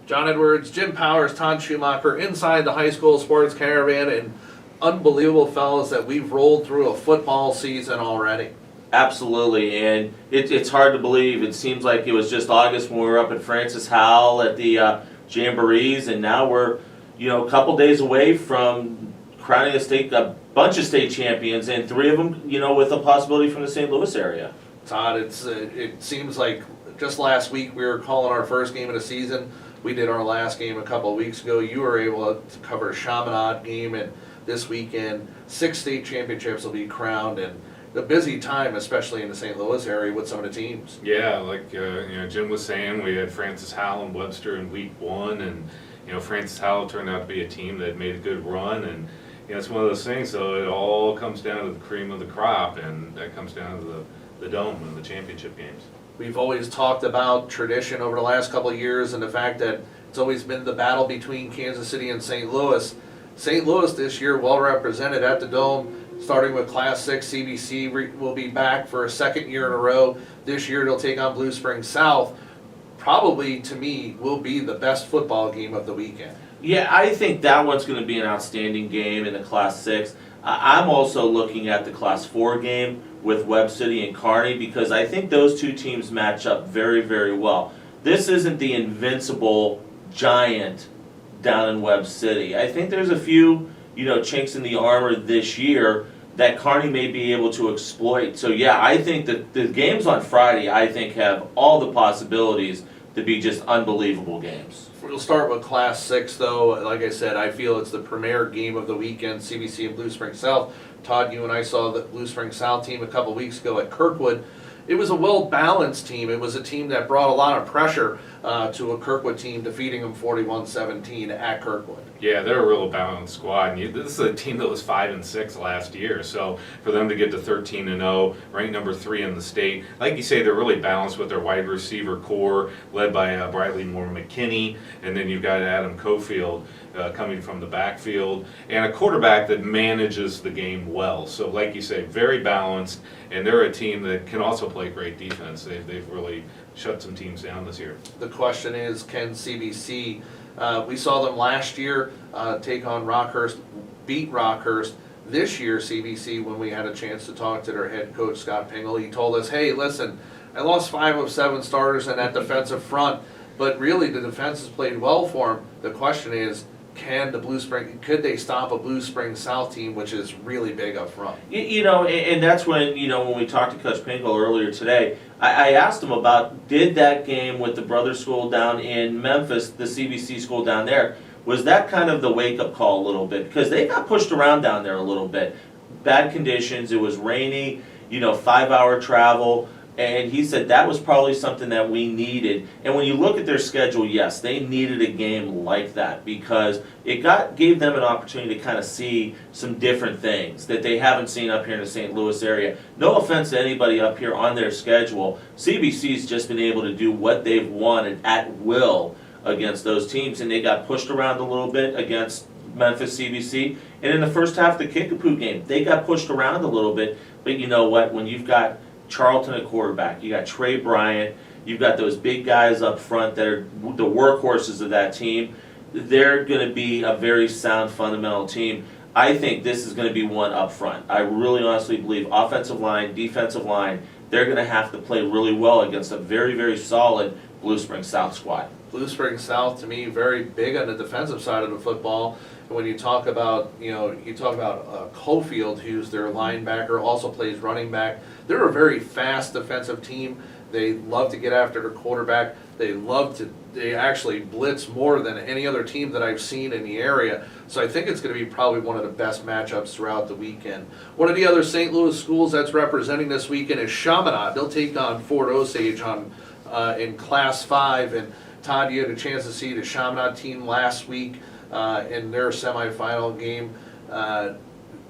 John Edwards, Jim Powers, Todd Schumacher, inside the high school sports caravan, and unbelievable fellas that we've rolled through a football season already. Absolutely, and it's hard to believe. It seems like it was just August when we were up at Francis Howell at the Jamborees, and now we're, a couple days away from crowning a bunch of state champions, and 3 of them, with a possibility from the St. Louis area. Todd, it seems like just last week we were calling our first game of the season. We did our last game a couple of weeks ago. You were able to cover a Chaminade game, and this weekend 6 state championships will be crowned, and a busy time, especially in the St. Louis area with some of the teams. Yeah, like Jim was saying, we had Francis Howell and Webster in week 1, and Francis Howell turned out to be a team that made a good run, and it's one of those things. So it all comes down to the cream of the crop, and that comes down to the dome and the championship games. We've always talked about tradition over the last couple of years and the fact that it's always been the battle between Kansas City and St. Louis. St. Louis this year well represented at the Dome, starting with Class 6. CBC will be back for a second year in a row. This year they'll take on Blue Springs South. Probably, to me, will be the best football game of the weekend. Yeah, I think that one's going to be an outstanding game in the Class 6. I'm also looking at the Class 4 game with Webb City and Kearney, because I think those 2 teams match up very, very well. This isn't the invincible giant down in Webb City. I think there's a few, chinks in the armor this year that Kearney may be able to exploit. So yeah, I think that the games on Friday, I think, have all the possibilities to be just unbelievable games. We'll start with Class 6, though. Like I said, I feel it's the premier game of the weekend, CBC and Blue Springs South. Todd, you and I saw the Blue Springs South team a couple weeks ago at Kirkwood. It was a well-balanced team. It was a team that brought a lot of pressure to a Kirkwood team, defeating them 41-17 at Kirkwood. Yeah, they're a real balanced squad. And this is a team that was 5-6 last year, so for them to get to 13-0, ranked number 3 in the state, like you say, they're really balanced with their wide receiver core, led by Bradley Moore McKinney, and then you've got Adam Cofield coming from the backfield, and a quarterback that manages the game well. So, like you say, very balanced, and they're a team that can also play great defense. They've really shut some teams down this year. The question is, can CBC? We saw them last year take on Rockhurst, beat Rockhurst. This year, CBC, when we had a chance to talk to their head coach, Scott Pingle, he told us, hey, listen, I lost 5 of 7 starters in that defensive front, but really the defense has played well for them. The question is, could they stop a Blue Springs South team, which is really big up front? And that's when, when we talked to Coach Pingle earlier today, I asked him about, did that game with the brother school down in Memphis, the CBC school down there, was that kind of the wake-up call a little bit? Because they got pushed around down there a little bit. Bad conditions, it was rainy, 5-hour travel. And he said that was probably something that we needed. And when you look at their schedule, yes, they needed a game like that, because it gave them an opportunity to kind of see some different things that they haven't seen up here in the St. Louis area. No offense to anybody up here on their schedule. CBC's just been able to do what they've wanted at will against those teams, and they got pushed around a little bit against Memphis CBC. And in the first half of the Kickapoo game, they got pushed around a little bit. But you know what? When you've got Charlton at quarterback, you got Trey Bryant, you've got those big guys up front that are the workhorses of that team. They're going to be a very sound fundamental team. I think this is going to be one up front. I really honestly believe offensive line, defensive line, they're going to have to play really well against a very, very solid Blue Springs South squad. Blue Springs South, to me, very big on the defensive side of the football. And when you talk about, Cofield, who's their linebacker, also plays running back. They're a very fast defensive team. They love to get after their quarterback. They actually blitz more than any other team that I've seen in the area. So I think it's going to be probably one of the best matchups throughout the weekend. One of the other St. Louis schools that's representing this weekend is Chaminade. They'll take on Fort Osage in Class 5. And Todd, you had a chance to see the Chaminade team last week in their semifinal game.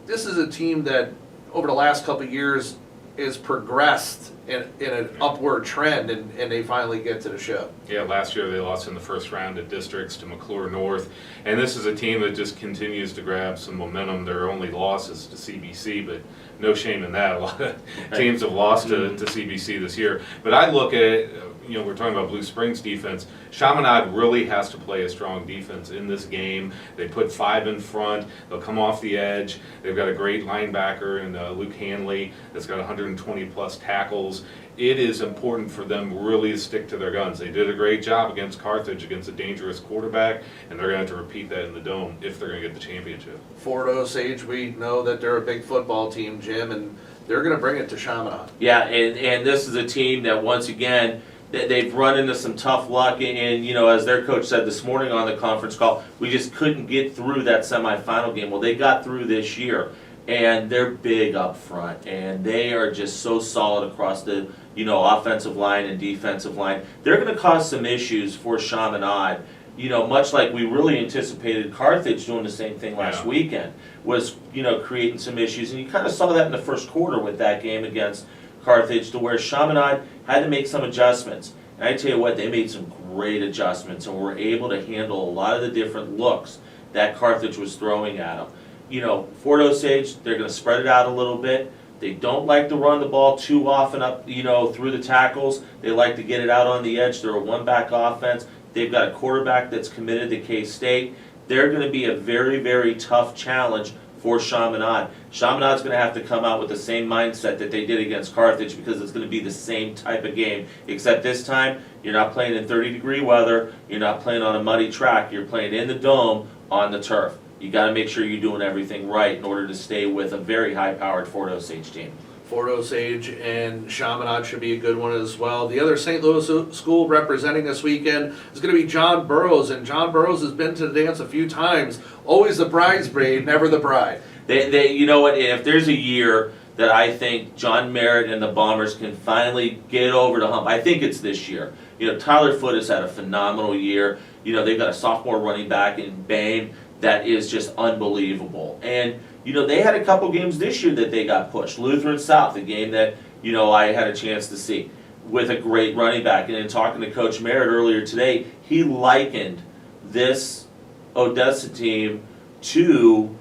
This is a team that over the last couple of years is progressed in an upward trend, and they finally get to the show. Yeah, last year they lost in the first round at districts to McClure North, and this is a team that just continues to grab some momentum. Their only losses to CBC, but no shame in that. A lot of teams have lost to CBC this year. But I look at we're talking about Blue Springs defense. Chaminade really has to play a strong defense in this game. They put 5 in front. They'll come off the edge. They've got a great linebacker in Luke Hanley that's got 120 plus tackles. It is important for them really to stick to their guns. They did a great job against Carthage, against a dangerous quarterback, and they're going to have to repeat that in the Dome if they're going to get the championship. Fort Osage, we know that they're a big football team, Jim, and they're going to bring it to Chaminade. Yeah, and this is a team that once again, they've run into some tough luck, and as their coach said this morning on the conference call, we just couldn't get through that semifinal game. Well, they got through this year, and they're big up front, and they are just so solid across the offensive line and defensive line. They're going to cause some issues for Chaminade. Much like we really anticipated Carthage doing the same thing last weekend, was creating some issues, and you kind of saw that in the first quarter with that game against Carthage, to where Chaminade had to make some adjustments. And I tell you what, they made some great adjustments and were able to handle a lot of the different looks that Carthage was throwing at them. Fort Osage, they're going to spread it out a little bit. They don't like to run the ball too often up, through the tackles. They like to get it out on the edge. They're a one-back offense. They've got a quarterback that's committed to K-State. They're going to be a very, very tough challenge for Chaminade. Chaminade's going to have to come out with the same mindset that they did against Carthage, because it's going to be the same type of game, except this time you're not playing in 30-degree weather, you're not playing on a muddy track, you're playing in the Dome on the turf. You got to make sure you're doing everything right in order to stay with a very high-powered Fort Osage team. Fort Osage and Chaminade should be a good one as well. The other St. Louis school representing this weekend is going to be John Burroughs, and John Burroughs has been to the dance a few times. Always the bridesmaid, never the bride. They you know what, if there's a year that I think John Merritt and the Bombers can finally get over the hump, I think it's this year. Tyler Foote has had a phenomenal year. They've got a sophomore running back in Bain that is just unbelievable. And they had a couple games this year that they got pushed. Lutheran South, a game that, I had a chance to see, with a great running back. And in talking to Coach Merritt earlier today, he likened this Odessa team to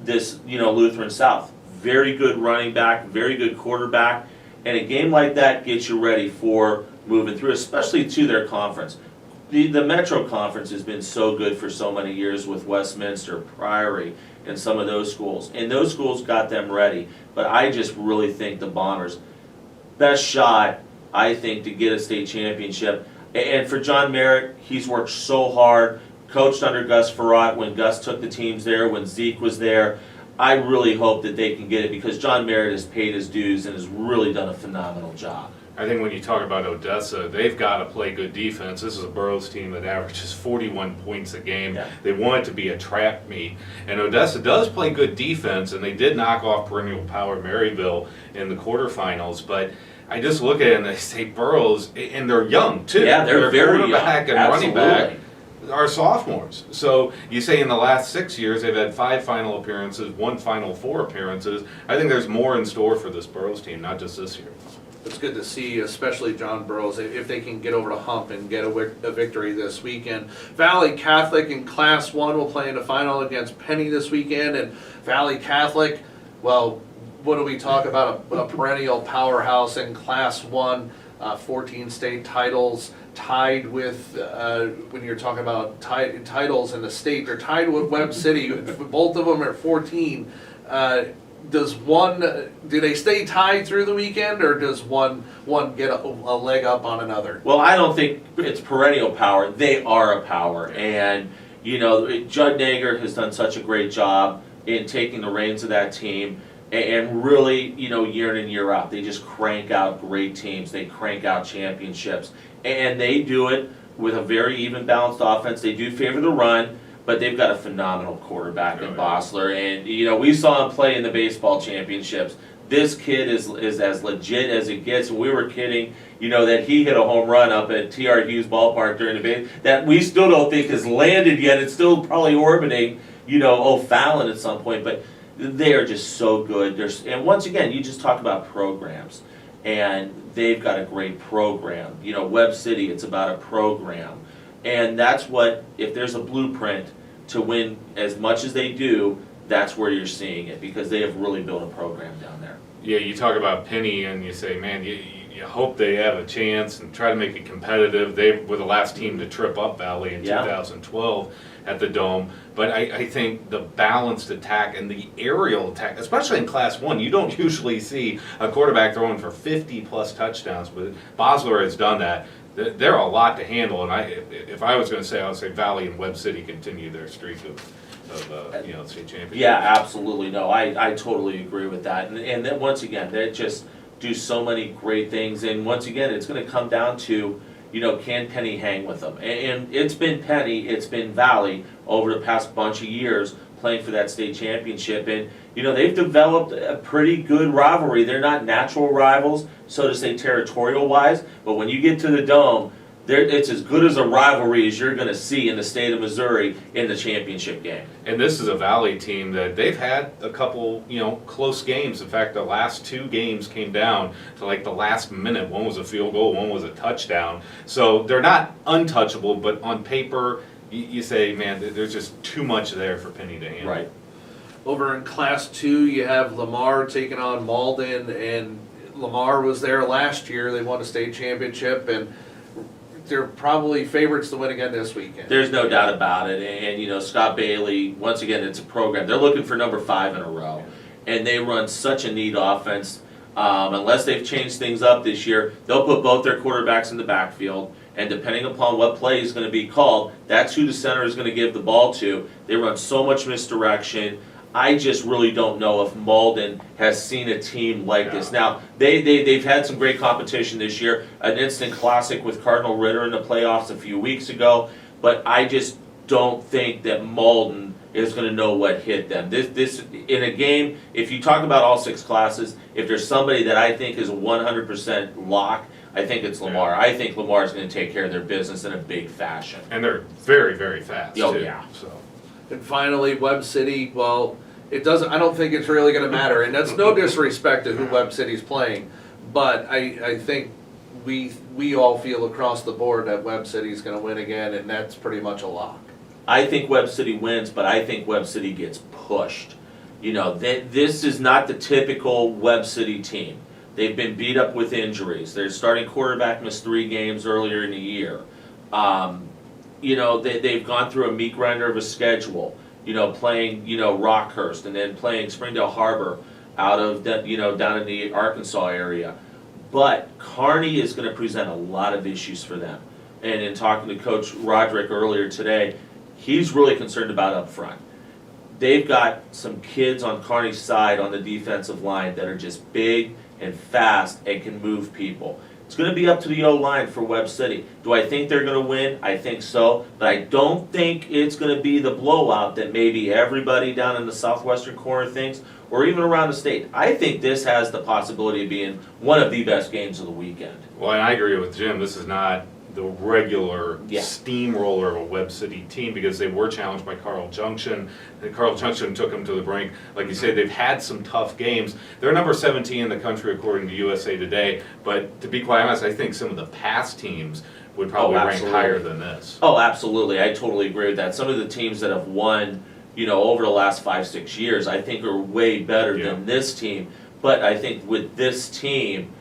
this, Lutheran South. Very good running back, very good quarterback. And a game like that gets you ready for moving through, especially to their conference. The Metro Conference has been so good for so many years with Westminster, Priory, and some of those schools. And those schools got them ready. But I just really think the Bombers, best shot, I think, to get a state championship. And for John Merritt, he's worked so hard, coached under Gus Farrat when Gus took the teams there, when Zeke was there. I really hope that they can get it, because John Merritt has paid his dues and has really done a phenomenal job. I think when you talk about Odessa, they've got to play good defense. This is a Burroughs team that averages 41 points a game. Yeah. They want it to be a trap meet. And Odessa does play good defense, and they did knock off perennial power Maryville in the quarterfinals. But I just look at it and I say Burroughs, and they're young too. Yeah, they're very young. Quarterback and Absolutely. running back are sophomores. So you say in the last 6 years they've had 5 Final appearances, 1 Final Four appearances. I think there's more in store for this Burroughs team, not just this year. It's good to see, especially John Burroughs, if they can get over the hump and get a victory this weekend. Valley Catholic in Class 1 will play in the final against Penny this weekend. And Valley Catholic, well, what do we talk about? A perennial powerhouse in Class 1, 14 state titles, tied with, when you're talking about titles in the state, they're tied with Webb City. Both of them are 14. Do they stay tied through the weekend, or does one get a leg up on another? Well, I don't think it's perennial power. They are a power. And, Judd Nager has done such a great job in taking the reins of that team and really, year in and year out. They just crank out great teams. They crank out championships. And they do it with a very even, balanced offense. They do favor the run, but they've got a phenomenal quarterback in Bossler. And, we saw him play in the baseball championships. This kid is as legit as it gets. We were kidding, that he hit a home run up at T.R. Hughes Ballpark during the base that we still don't think has landed yet. It's still probably orbiting, O'Fallon at some point. But they are just so good. And once again, you just talk about programs. And they've got a great program. Webb City, it's about a program. And that's what, if there's a blueprint to win as much as they do, that's where you're seeing it, because they have really built a program down there. Yeah, you talk about Penny and you say, man, you hope they have a chance and try to make it competitive. They were the last team to trip up Valley in 2012 at the Dome. But I think the balanced attack and the aerial attack, especially in Class 1, you don't usually see a quarterback throwing for 50-plus touchdowns, but Bosler has done that. They're a lot to handle, and if I was going to say, I would say Valley and Webb City continue their streak of state championship. Yeah, absolutely. No, I totally agree with that. And then once again, they just do so many great things. And once again, it's going to come down to, can Penny hang with them? And it's been Penny, it's been Valley over the past bunch of years playing for that state championship. And, they've developed a pretty good rivalry. They're not natural rivals, so to say, territorial-wise. But when you get to the Dome, it's as good as a rivalry as you're going to see in the state of Missouri in the championship game. And this is a Valley team that they've had a couple, close games. In fact, the last 2 games came down to like the last minute. One was a field goal, one was a touchdown. So they're not untouchable, but on paper, you say, man, there's just too much there for Penny to handle. Right. Over in Class 2, you have Lamar taking on Malden, and Lamar was there last year. They won a state championship, and they're probably favorites to win again this weekend. There's no doubt about it. And, Scott Bailey, once again, it's a program. They're looking for number 5 in a row. And they run such a neat offense. Unless they've changed things up this year, they'll put both their quarterbacks in the backfield. And depending upon what play is going to be called, that's who the center is going to give the ball to. They run so much misdirection. I just really don't know if Malden has seen a team like this. Now, they've had some great competition this year, an instant classic with Cardinal Ritter in the playoffs a few weeks ago, but I just don't think that Malden is going to know what hit them. This in a game, if you talk about all 6 classes, if there's somebody that I think is 100% lock, I think it's Lamar. Yeah. I think Lamar is going to take care of their business in a big fashion. And they're very, very fast, too. Yeah. So. And finally, Webb City, well, I don't think it's really going to matter, and that's no disrespect to who Webb City's playing, but I think we all feel across the board that Webb City's going to win again, and that's pretty much a lock. I think Webb City wins, but I think Webb City gets pushed. This is not the typical Webb City team. They've been beat up with injuries. Their starting quarterback missed 3 games earlier in the year. They've gone through a meat grinder of a schedule. Playing, Rockhurst and then playing Springdale Harbor out of, down in the Arkansas area. But Kearney is going to present a lot of issues for them. And in talking to Coach Roderick earlier today, he's really concerned about up front. They've got some kids on Kearney's side on the defensive line that are just big and fast and can move people. It's going to be up to the O-line for Webb City. Do I think they're going to win? I think so. But I don't think it's going to be the blowout that maybe everybody down in the southwestern corner thinks, or even around the state. I think this has the possibility of being one of the best games of the weekend. Well, and I agree with Jim. This is not the regular steamroller of a Webb City team because they were challenged by Carl Junction. And Carl Junction took them to the brink. Like you say, they've had some tough games. They're number 17 in the country according to USA Today. But to be quite honest, I think some of the past teams would probably rank higher than this. Oh, absolutely. I totally agree with that. Some of the teams that have won, over the last 5-6 years, I think are way better than this team. But I think with this team,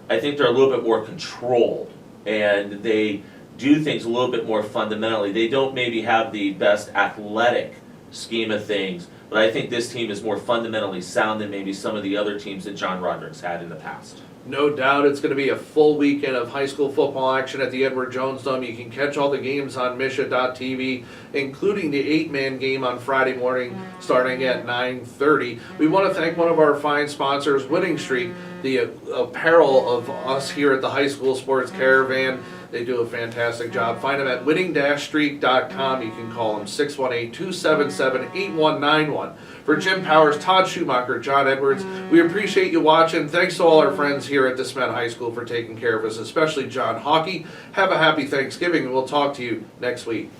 I think they're a little bit more controlled. And they do things a little bit more fundamentally. They don't maybe have the best athletic scheme of things, but I think this team is more fundamentally sound than maybe some of the other teams that John Roderick's had in the past. No doubt it's going to be a full weekend of high school football action at the Edward Jones Dome. You can catch all the games on Misha.tv, including the 8-man game on Friday morning starting at 9:30. We want to thank one of our fine sponsors, Winning Streak, the apparel of us here at the High School Sports Caravan. They do a fantastic job. Find them at winning-streak.com. You can call them 618-277-8191. For Jim Powers, Todd Schumacher, John Edwards, we appreciate you watching. Thanks to all our friends here at DeSmet High School for taking care of us, especially John Hockey. Have a happy Thanksgiving, and we'll talk to you next week.